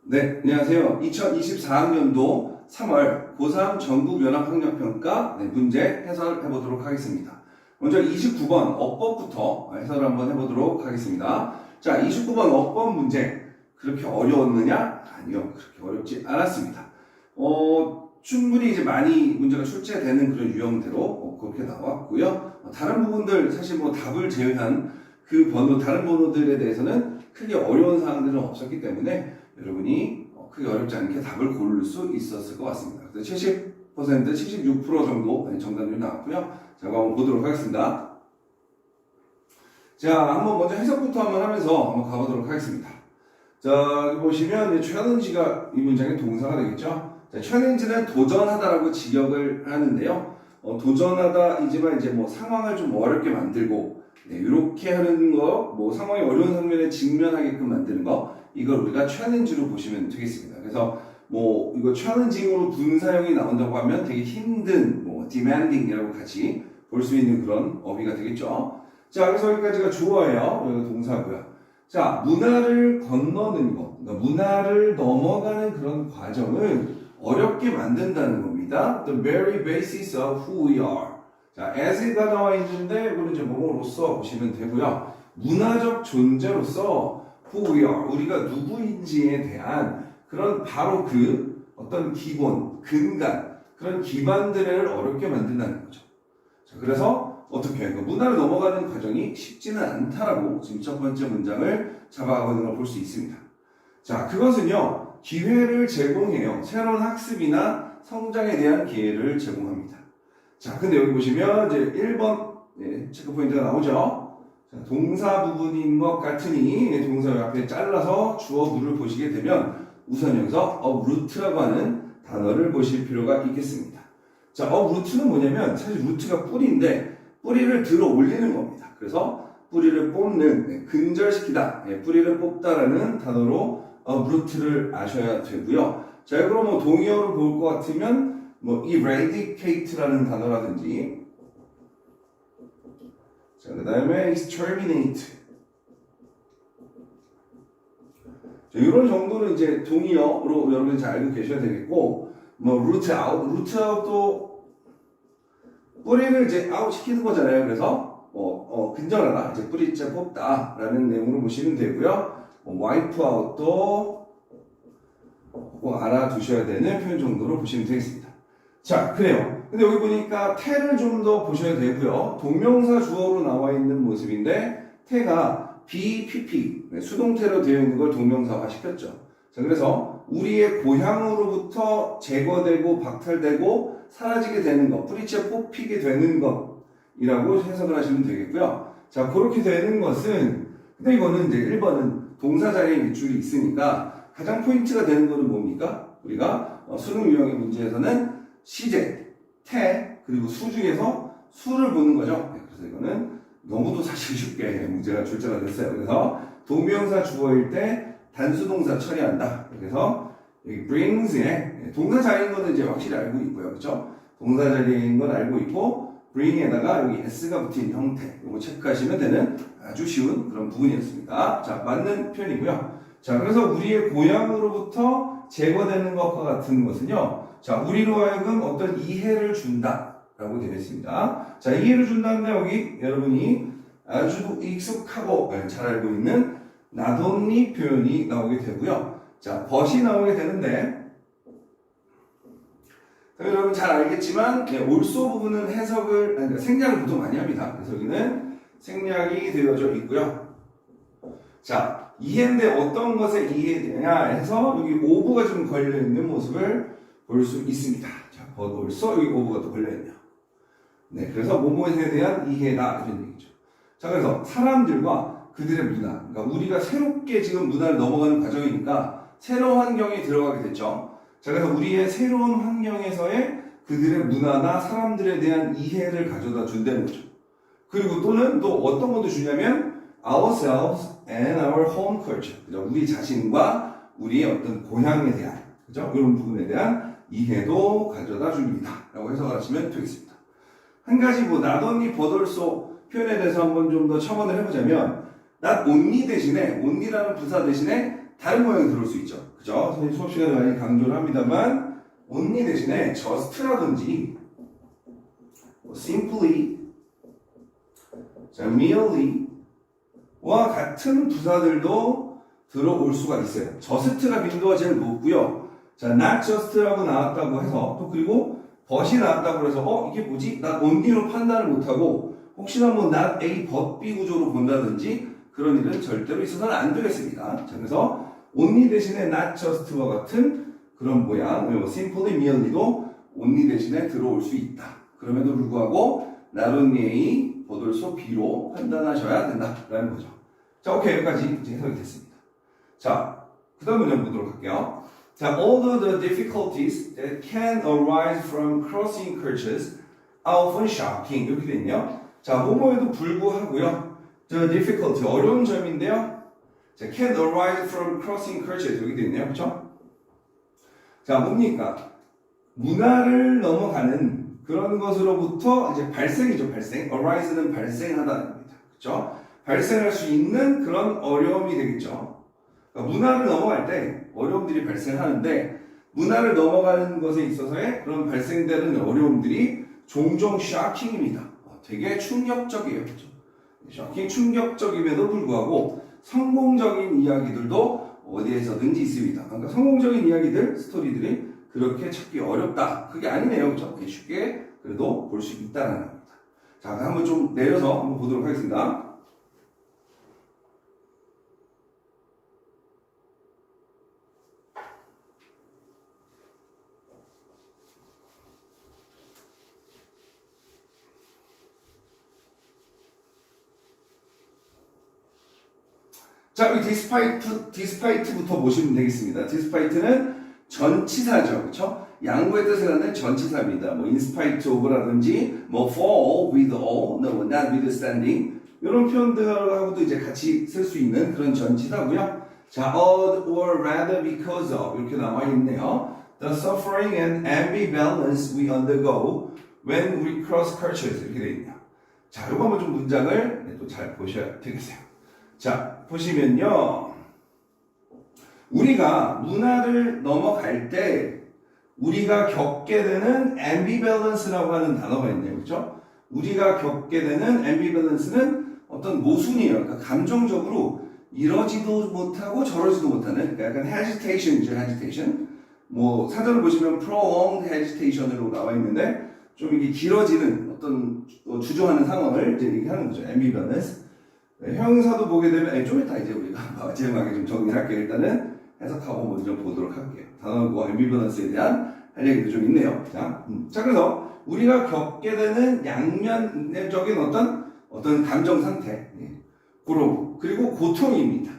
네, 안녕하세요. 2024학년도 3월 고3 전국연합학력평가 문제 해설해 보도록 하겠습니다. 먼저 29번 어법부터 해설을 한번 해보도록 하겠습니다. 자, 29번 어법 문제 그렇게 어려웠느냐? 아니요, 그렇게 어렵지 않았습니다. 충분히 이제 많이 문제가 출제되는 그런 유형대로 그렇게 나왔고요. 다른 부분들 사실 뭐 답을 제외한 그 번호, 다른 번호들에 대해서는 크게 어려운 사항들은 없었기 때문에 여러분이 크게 어렵지 않게 답을 고를 수 있었을 것 같습니다. 그래서 70%, 76% 정도 정답률이 나왔고요. 자, 한번 보도록 하겠습니다. 자, 한번 먼저 해석부터 한번 하면서 한번 가보도록 하겠습니다. 자, 여기 보시면 challenge가 이 문장의 동사가 되겠죠. 자, challenge는 도전하다라고 직역을 하는데요. 도전하다이지만 이제 뭐 상황을 좀 어렵게 만들고 이렇게 하는 거, 뭐 상황이 어려운 상면에 직면하게끔 만드는 거, 이걸 우리가 challenge로 보시면 되겠습니다. 그래서 뭐 이거 challenging으로 분사형이 나온다고 하면 되게 힘든, 뭐 demanding이라고 같이 볼 수 있는 그런 어휘가 되겠죠. 자, 그래서 여기까지가 주어예요. 여기가 동사고요. 자, 문화를 건너는 것, 그러니까 문화를 넘어가는 그런 과정을 어렵게 만든다는 겁니다. The very basis of who we are. 자, as가 나와 있는데 이거는 이제 뭐뭐로서 보시면 되고요. 문화적 존재로서 who we are, 우리가 누구인지에 대한 그런 바로 그 어떤 기본, 근간, 그런 기반들을 어렵게 만든다는 거죠. 자, 그래서 어떻게 해요? 문화를 넘어가는 과정이 쉽지는 않다라고 지금 첫 번째 문장을 잡아가고 있는 걸 볼 수 있습니다. 자, 그것은요, 기회를 제공해요. 새로운 학습이나 성장에 대한 기회를 제공합니다. 자, 근데 여기 보시면 이제 1번 체크 포인트가 나오죠. 자, 동사 부분인 것 같으니 동사 앞에 잘라서 주어부를 보시게 되면 우선 여기서 uproot라고 하는 단어를 보실 필요가 있겠습니다. 자, uproot는 뭐냐면 사실 루트가 뿌리인데 뿌리를 들어 올리는 겁니다. 그래서 뿌리를 뽑는, 근절시키다, 뿌리를 뽑다라는 단어로 uproot를 아셔야 되고요. 자, 그럼 뭐 동의어로 볼 것 같으면 뭐 eradicate라는 단어라든지, 자, 그 다음에 exterminate, 자, 이런 정도는 이제 동의어로 여러분이 잘 알고 계셔야 되겠고, 뭐 root out도 뿌리를 이제 아웃 시키는 거잖아요. 그래서 근절하다, 이제 뿌리째 뽑다라는 내용으로 보시면 되고요. wipe out도 꼭 알아두셔야 되는 표현 정도로 보시면 되겠습니다. 자, 그래요. 근데 여기 보니까 태를 좀 더 보셔야 되고요. 동명사 주어로 나와 있는 모습인데 태가 BPP, 수동태로 되어 있는 걸 동명사화 시켰죠. 자, 그래서 우리의 고향으로부터 제거되고 박탈되고 사라지게 되는 것, 뿌리채 뽑히게 되는 것이라고 해석을 하시면 되겠고요. 자, 그렇게 되는 것은, 근데 이거는 이제 1번은 동사 자리에 밑줄이 있으니까 가장 포인트가 되는 것은 뭡니까? 우리가 수능 유형의 문제에서는 시제, 태, 그리고 수 중에서 수를 보는 거죠. 그래서 이거는 너무도 사실 쉽게 문제가 출제가 됐어요. 그래서 동명사 주어일 때 단수동사 처리한다. 그래서 여기 brings에 동사 자리인 거는 이제 확실히 알고 있고요. 그렇죠? 동사 자리인 건 알고 있고 bring에다가 여기 s가 붙인 형태 이거 체크하시면 되는 아주 쉬운 그런 부분이었습니다. 자, 맞는 표현이고요. 자, 그래서 우리의 고향으로부터 제거되는 것과 같은 것은요. 자, 우리로 하여금 어떤 이해를 준다라고 되어 있습니다. 자, 이해를 준다는데 여기 여러분이 아주 익숙하고 잘 알고 있는 not only 표현이 나오게 되고요. 자, but이 나오게 되는데 여러분 잘 알겠지만 also 부분은 해석을, 그러니까 생략을 보통 많이 합니다. 그래서 여기는 생략이 되어져 있고요. 자, 이해인데 어떤 것에 이해되냐 해서 여기 ove가 좀 걸려있는 모습을 볼 수 있습니다. 자, but also 여기 ove가 또 걸려있네요. 네, 그래서 뭐뭐에 대한 이해다 이런 얘기죠. 자, 그래서 사람들과 그들의 문화, 그러니까 우리가 새롭게 지금 문화를 넘어가는 과정이니까 새로운 환경에 들어가게 됐죠. 자, 그래서 우리의 새로운 환경에서의 그들의 문화나 사람들에 대한 이해를 가져다 준다는 거죠. 그리고 또는 또 어떤 것도 주냐면 ourselves and our home culture, 그죠? 우리 자신과 우리의 어떤 고향에 대한, 그죠? 이런 부분에 대한 이해도 가져다 줍니다. 라고 해석을 하시면 되겠습니다. 한 가지 뭐 not only but also 표현에 대해서 한번 좀 더 첨언을 해보자면 not only 대신에 only라는 부사 대신에 다른 모양이 들어올 수 있죠. 그죠? 선생님 수업 시간에 많이 강조를 합니다만 only 대신에 just라든지 simply, 자, merely 와 같은 부사들도 들어올 수가 있어요. just가 빈도가 제일 높고요. 자, not just라고 나왔다고 해서 또 그리고 but이 나왔다고 해서 이게 뭐지? 나 only로 판단을 못하고 혹시나 뭐 not A, but B 구조로 본다든지 그런 일은 절대로 있어서는 안 되겠습니다. 자, 그래서 only 대신에 not just와 같은 그런 모양, simply, merely도 only 대신에 들어올 수 있다. 그럼에도 불구하고 not only A, but also B로 판단하셔야 된다라는 거죠. 자, 오케이. 여기까지 이제 해석이 됐습니다. 자, 그 다음 문제 보도록 할게요. 자, although the difficulties that can arise from crossing cultures are often shocking. 이렇게 돼 있네요. 자, 뭐뭐에도 불구하고요. The difficulty, 어려운 점인데요. 자, can arise from crossing cultures. 여기 돼 있네요. 그렇죠? 자, 뭡니까? 문화를 넘어가는 그런 것으로부터 이제 발생이죠. 발생. arise는 발생하다는 겁니다. 그렇죠? 발생할 수 있는 그런 어려움이 되겠죠. 그러니까 문화를 넘어갈 때 어려움들이 발생하는데 문화를 넘어가는 것에 있어서의 그런 발생되는 어려움들이 종종 쇼킹입니다. 되게 충격적이에요. 그렇죠? 쇼킹, 충격적임에도 불구하고 성공적인 이야기들도 어디에서든지 있습니다. 그러니까 성공적인 이야기들, 스토리들이 그렇게 찾기 어렵다. 그게 아니네요. 그렇죠? 쉽게 그래도 볼 수 있다는 겁니다. 자, 한번 좀 내려서 한번 보도록 하겠습니다. 자, 여기 despite부터 보시면 되겠습니다. despite는 전치사죠. 그렇죠? 양보의 뜻을 갖는 전치사입니다. 뭐 in spite of라든지 뭐 for, with all, no, not withstanding 이런 표현들하고도 이제 같이 쓸 수 있는 그런 전치사고요. 자, or rather because of 이렇게 나와 있네요. The suffering and ambivalence we undergo when we cross cultures 이렇게 되어 있네요. 자, 이거 한번 좀 문장을 또 잘 보셔야 되겠어요. 자, 보시면요. 우리가 문화를 넘어갈 때 우리가 겪게 되는 ambivalence라고 하는 단어가 있네요. 그렇죠? 우리가 겪게 되는 ambivalence는 어떤 모순이에요. 그러니까 감정적으로 이러지도 못하고 저러지도 못하는 그러니까 약간 hesitation이죠. hesitation. 뭐 사전을 보시면 prolonged hesitation으로 나와 있는데 좀 이게 길어지는 어떤 주저하는 상황을 이제 얘기하는 거죠. ambivalence. 네, 형용사도 보게 되면 좀 이따 이제 우리가 마지막에 좀 정리할게요. 일단은 해석하고 먼저 보도록 할게요. 단어과 ambivalence에 대한 할 얘기도 좀 있네요. 자, 그래서 우리가 겪게 되는 양면적인 어떤 감정 상태, 그리고 고통입니다.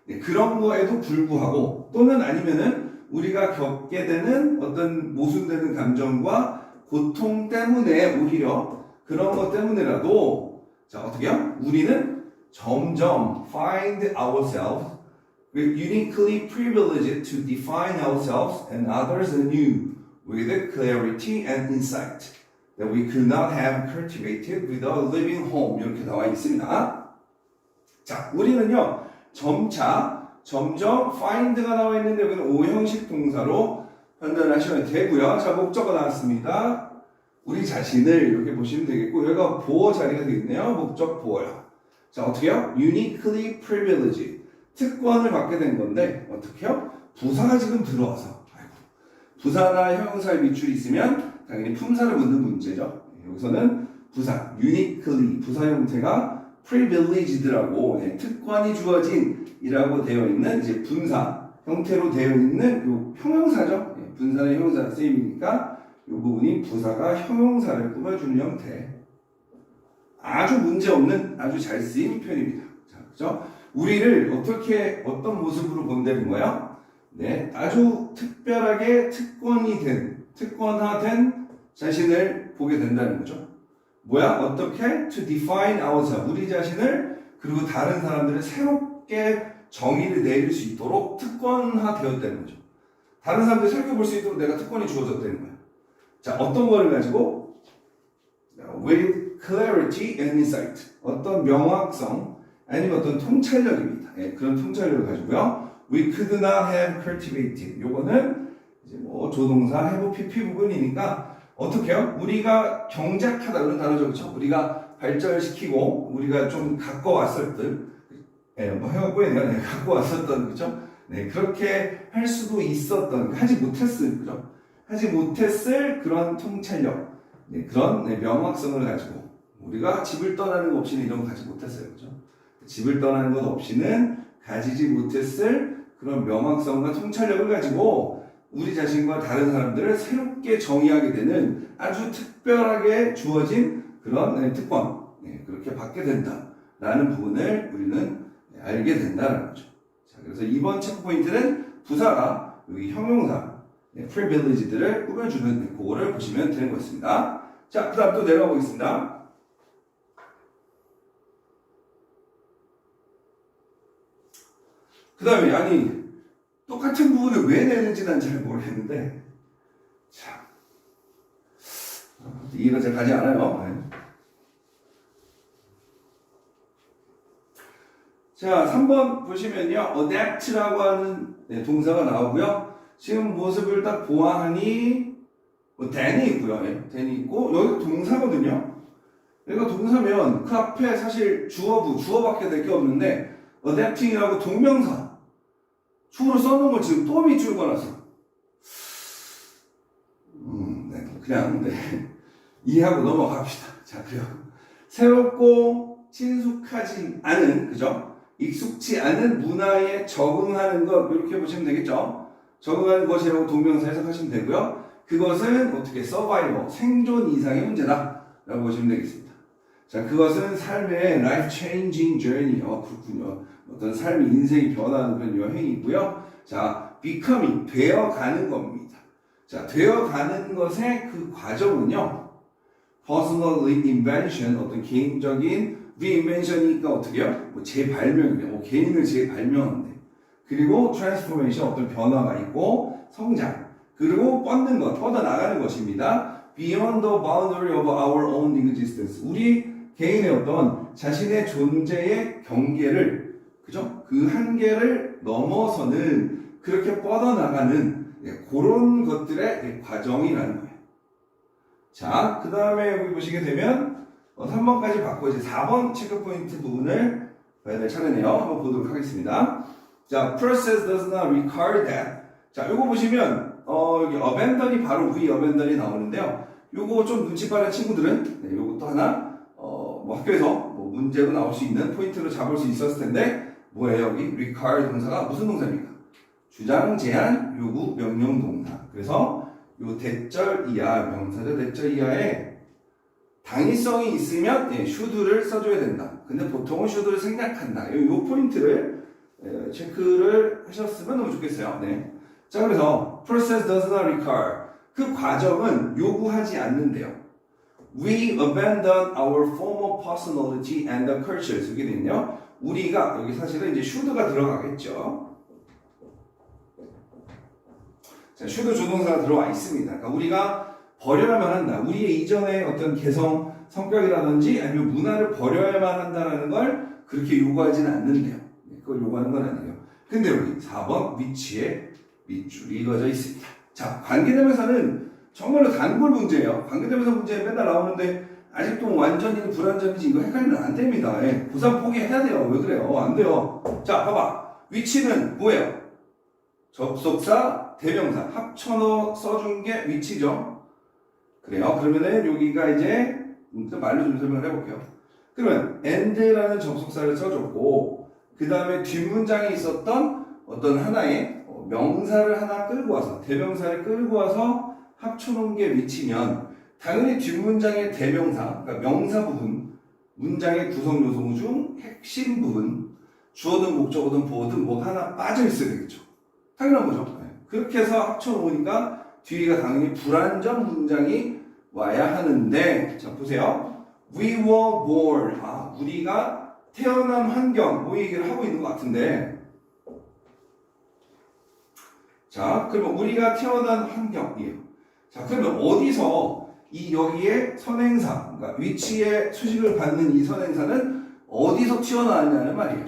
네, 그런 거에도 불구하고 또는 아니면은 우리가 겪게 되는 어떤 모순되는 감정과 고통 때문에 오히려 그런 것 때문에라도 자 어떻게요? 우리는 점점 find ourselves uniquely privileged to define ourselves and others anew with clarity and insight that we could not have cultivated without leaving home 이렇게 나와 있습니다. 자, 우리는요 점점 find가 나와 있는데 여기는 오형식 동사로 판단을 하시면 되고요. 자, 목적어 나왔습니다. 우리 자신을 이렇게 보시면 되겠고 여기가 보어 자리가 되겠네요. 목적 보어요. 자, 어떻게요? uniquely privileged. 특권을 받게 된 건데, 어떻게요? 부사가 지금 들어와서. 부사나 형용사의 밑줄이 있으면 당연히 품사를 묻는 문제죠. 여기서는 부사, uniquely. 부사 형태가 privileged라고, 특권이 주어진 이라고 되어 있는 이제 분사 형태로 되어 있는 요 형용사죠. 분사는 형용사 쓰임이니까 이 부분이 부사가 형용사를 꾸며주는 형태. 아주 문제없는 아주 잘 쓰인 표현입니다. 자, 그죠? 우리를 어떤 모습으로 본다는 거야? 네, 아주 특별하게 특권화된 자신을 보게 된다는 거죠. 뭐야? 어떻게? To define ourselves. 우리 자신을 그리고 다른 사람들을 새롭게 정의를 내릴 수 있도록 특권화되었다는 거죠. 다른 사람들이 살펴볼 수 있도록 내가 특권이 주어졌다는 거야. 자, 어떤 거를 가지고? With clarity and insight. 어떤 명확성, 아니면 어떤 통찰력입니다. 그런 통찰력을 가지고요. We could not have cultivated. 요거는 이제 뭐 조동사 have PP 부분이니까 어떻게 해요? 우리가 경작하다 그런 단어죠, 그렇죠? 우리가 발전시키고 우리가 좀 갖고 왔었던, 네, 뭐 해갖고 있네요. 네, 갖고 왔었던, 그렇죠? 네, 그렇게 할 수도 있었던, 하지 못했을, 그죠? 하지 못했을 그런 통찰력, 네, 그런 네, 명확성을 가지고 우리가 집을 떠나는 것 없이는 이런 거 가지 못했어요, 그죠? 집을 떠나는 것 없이는 가지지 못했을 그런 명확성과 통찰력을 가지고 우리 자신과 다른 사람들을 새롭게 정의하게 되는 아주 특별하게 주어진 그런 네, 특권, 네, 그렇게 받게 된다라는 부분을 우리는 네, 알게 된다는 거죠. 자, 그래서 이번 체크 포인트는 부사가 여기 형용사, 네, privilege들을 꾸며주는 네, 그거를 보시면 되는 것입니다. 자, 그 다음 또 내려가 보겠습니다. 그 다음에 아니 똑같은 부분을 왜 내는지 난 잘 모르겠는데 참 이해가 잘 가지 않아요. 네. 자, 3번 보시면요, adapt라고 하는 네, 동사가 나오고요. 지금 모습을 딱 보아하니 뭐 then이 있고요. 네, then이 있고 여기 동사거든요. 여기가 동사면 그 앞에 사실 주어밖에 될 게 없는데 adapting이라고 동명사 주어로 써놓은 걸 지금 또 밑줄 그어놨어. 네, 그냥 네. 이해하고 넘어갑시다. 자, 그래요. 새롭고 친숙하지 않은, 그죠? 익숙치 않은 문화에 적응하는 것, 이렇게 보시면 되겠죠? 적응하는 것이라고 동명사 해석하시면 되고요. 그것은 어떻게 survival, 생존 이상의 문제다 라고 보시면 되겠습니다. 자, 그것은 삶의 life-changing journey. 그렇군요. 어떤 삶의 인생이 변하는 그런 여행이고요. 자, becoming, 되어가는 겁니다. 자, 되어가는 것의 그 과정은요, personal reinvention, 어떤 개인적인 reinvention이니까 어떻게 해요? 뭐 재발명이에요. 개인을 재발명한데. 그리고 transformation, 어떤 변화가 있고, 성장. 그리고 뻗어나가는 것입니다. beyond the boundary of our own existence. 우리 개인의 어떤 자신의 존재의 경계를, 그죠? 그 한계를 넘어서는 그렇게 뻗어나가는 그런 것들의 과정이라는 거예요. 자, 그 다음에 여기 보시게 되면 3번까지 받고 이제 4번 체크 포인트 부분을 봐야 될 차례네요. 한번 보도록 하겠습니다. 자, process does not require that. 자, 요거 보시면 여기 abandon이 바로 위 abandon이 나오는데요. 요거 좀 눈치 빠른 친구들은 네, 요것도 하나 뭐 학교에서 뭐 문제로 나올 수 있는 포인트로 잡을 수 있었을 텐데 뭐예요? 여기 require 동사가 무슨 동사입니까? 주장, 제한, 요구, 명령 동사. 그래서 요 대절 이하, 명사절 대절 이하에 당위성이 있으면 should를 써줘야 된다. 근데 보통은 should를 생략한다. 요 포인트를 체크를 하셨으면 너무 좋겠어요. 네. 자, 그래서 process does not require. 그 과정은 요구하지 않는데요. We abandon our former personality and the cultures. 이게 되면요. 우리가, 여기 사실은 이제 should가 들어가겠죠. 자, should 조동사가 들어와 있습니다. 그러니까 우리가 버려야만 한다. 우리의 이전의 어떤 개성, 성격이라든지 아니면 문화를 버려야만 한다는 걸 그렇게 요구하지는 않는데요. 그걸 요구하는 건 아니에요. 근데 여기 4번 위치에 밑줄이 그어져 있습니다. 자, 관계대명사는 정말로 단골 문제예요. 관계대명사 문제 맨날 나오는데 아직도 완전히 불완전인지 이거 헷갈리면 안 됩니다. 고3 포기해야 돼요. 왜 그래요? 안 돼요. 자, 봐봐. 위치는 뭐예요? 접속사, 대명사 합쳐넣어 써준 게 위치죠. 그래요. 그러면은 여기가 이제 말로 좀 설명을 해볼게요. 그러면 and라는 접속사를 써줬고 그 다음에 뒷문장에 있었던 어떤 하나의 명사를 하나 끌고 와서 대명사를 끌고 와서 합쳐놓은 게 위치면 당연히 뒷문장의 대명사, 그러니까 명사 부분, 문장의 구성 요소 중 핵심 부분, 주어든 목적어든 보어든 뭐 하나 빠져 있어야 되겠죠. 당연한 거죠. 그렇게 해서 합쳐놓으니까 뒤가 당연히 불완전 문장이 와야 하는데, 자 보세요. We were born. 우리가 태어난 환경, 뭐 얘기를 하고 있는 것 같은데, 자, 그러면 우리가 태어난 환경이에요. 자, 그러면 어디서 이 여기에 선행사, 그러니까 위치에 수식을 받는 이 선행사는 어디서 튀어나왔냐는 말이에요.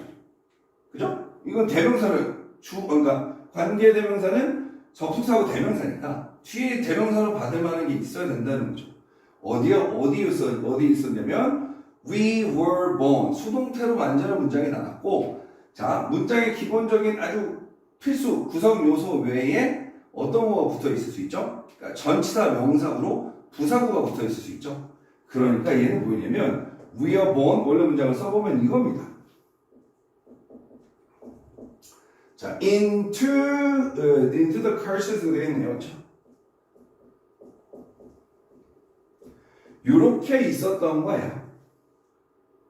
그죠? 이건 대명사를 그러니까 관계대명사는 접속사하고 대명사니까 뒤에 대명사로 받을 만한 게 있어야 된다는 거죠. 어디 있었냐면 we were born 수동태로 완전한 문장이 나왔고 자 문장의 기본적인 아주 필수 구성 요소 외에 어떤 거가 붙어 있을 수 있죠? 그러니까 전치사 명사구로 부사구가 붙어 있을 수 있죠. 그러니까 얘는 뭐냐면 we are born 원래 문장을 써보면 이겁니다. 자 into the curses 되어 있네요. 그렇죠? 이렇게 있었던 거예요.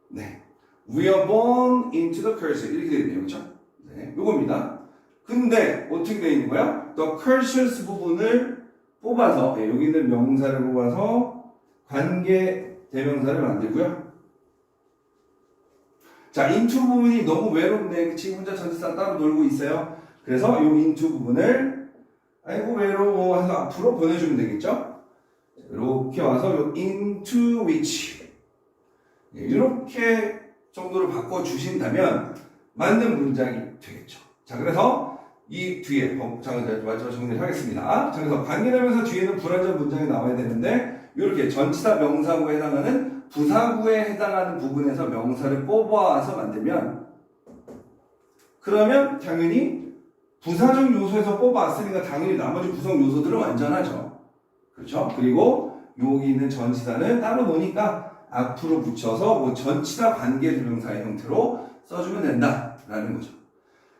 네, we are born into the curses 이렇게 되어 있네요. 그렇죠? 네, 요겁니다. 근데 어떻게 되어 있는 거야? the curses 부분을 뽑아서 여기 있는 명사를 뽑아서 관계 대명사를 만들고요. 자, into 부분이 너무 외롭네. 지금 혼자 전치사 따로 놀고 있어요. 그래서 이 into 부분을 아이고 외로워 해서 앞으로 보내주면 되겠죠? 이렇게 와서 into which 이렇게 정도로 바꿔주신다면 맞는 문장이 되겠죠. 자, 그래서 이 뒤에 마지막 정리를 하겠습니다. 자, 그래서 관계대명사 뒤에는 불완전 문장이 나와야 되는데 이렇게 전치사 명사구에 해당하는 부사구에 해당하는 부분에서 명사를 뽑아와서 만들면 그러면 당연히 부사적 요소에서 뽑아왔으니까 당연히 나머지 구성 요소들은 완전하죠. 그렇죠? 그리고 여기 있는 전치사는 따로 노니까 앞으로 붙여서 뭐 전치사 관계대명사의 형태로 써주면 된다라는 거죠.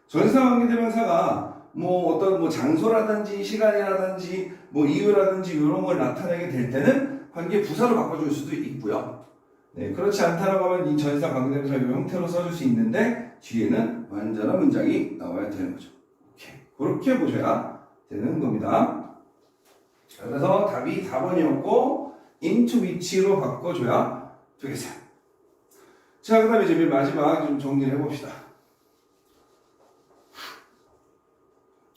전치사 관계대명사가 뭐 어떤 뭐 장소라든지 시간이라든지 뭐 이유라든지 이런 걸 나타내게 될 때는 관계 부사로 바꿔줄 수도 있고요. 네, 그렇지 않다라고 하면 이 전치사 관계대명사 이 형태로 써줄 수 있는데 뒤에는 완전한 문장이 나와야 되는 거죠. 오케이. 그렇게 보셔야 되는 겁니다. 그래서 답이 4번이었고 into which로 바꿔줘야 되겠어요. 자, 그 다음에 이제 마지막 좀 정리를 해봅시다.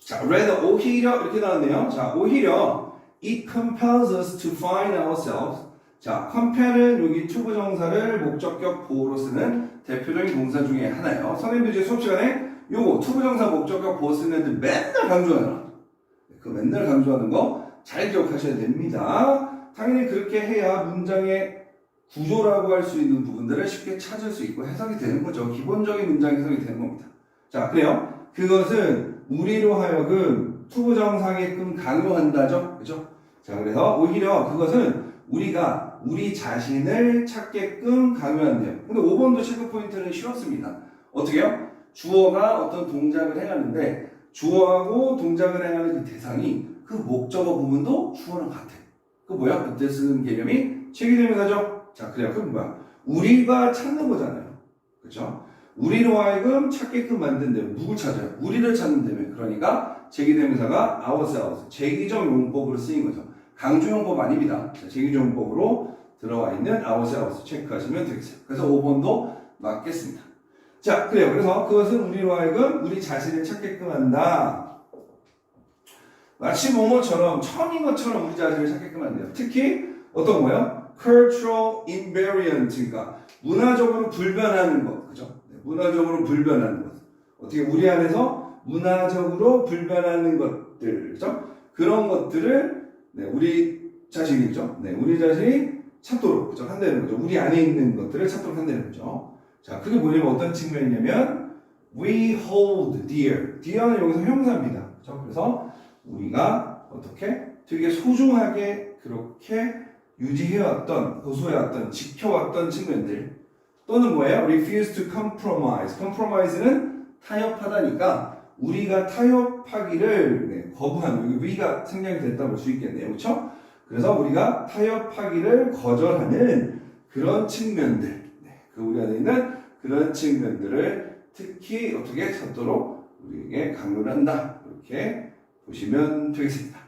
자, rather 오히려 이렇게 나왔네요. 자, 오히려 it compels us to find ourselves. 자, compel은 여기 투부정사를 목적격 보호로 쓰는 대표적인 동사 중에 하나예요. 선생님들 이제 수업 시간에 요거 투부정사 목적격 보호 쓰는 애들 맨날 강조하잖아. 그 맨날 강조하는 거 잘 기억하셔야 됩니다. 당연히 그렇게 해야 문장의 구조라고 할 수 있는 부분들을 쉽게 찾을 수 있고 해석이 되는 거죠. 기본적인 문장 해석이 되는 겁니다. 자, 그래요. 그것은 우리로 하여금 투부정사게끔 강요한다죠. 그죠? 자, 그래서 오히려 그것은 우리가 우리 자신을 찾게끔 강요한대요. 근데 5번도 체크 포인트는 쉬웠습니다. 어떻게요? 주어가 어떤 동작을 행하는데 주어하고 동작을 행하는 그 대상이 그 목적어 부분도 주어랑 같아. 그 뭐야? 그때 쓰는 개념이 체계대명사죠. 자, 그래요. 그럼 뭐야? 우리가 찾는 거잖아요. 그렇죠? 우리로 하여금 찾게끔 만든다면 누굴 찾아요? 우리를 찾는다면. 그러니까 제기대명사가 ourselves, 제기적 용법으로 쓰인 거죠. 강조 용법 아닙니다. 자, 제기적 용법으로 들어와 있는 ourselves 체크하시면 되겠어요. 그래서 5번도 맞겠습니다. 자, 그래요. 그래서 그것은 우리로 하여금 우리 자신을 찾게끔 한다. 마치 뭐뭐처럼 처음인 것처럼 우리 자신을 찾게끔 한대요. 특히 어떤 거요? cultural invariant, 그러니까 문화적으로 불변하는 것, 그죠? 네, 문화적으로 불변하는 것. 어떻게 우리 안에서 문화적으로 불변하는 것들, 그죠? 그런 것들을 네, 우리 자신이죠. 네, 우리 자신이 찾도록 그죠? 한다는 거죠. 우리 안에 있는 것들을 찾도록 한다는 거죠. 자, 그게 뭐냐면 어떤 측면이냐면 we hold dear. dear는 여기서 형사입니다. 그죠? 그래서 우리가 어떻게 되게 소중하게 그렇게 유지해왔던, 고수해왔던, 지켜왔던 측면들 또는 뭐예요? refuse to compromise. compromise는 타협하다니까 우리가 타협하기를 네, 거부하는 여기 we가 생략이 됐다고 볼 수 있겠네요. 그렇죠? 그래서 우리가 타협하기를 거절하는 그런 측면들 네, 그 우리 안에 있는 그런 측면들을 특히 어떻게 찾도록 우리에게 강요를 한다. 이렇게 보시면 되겠습니다.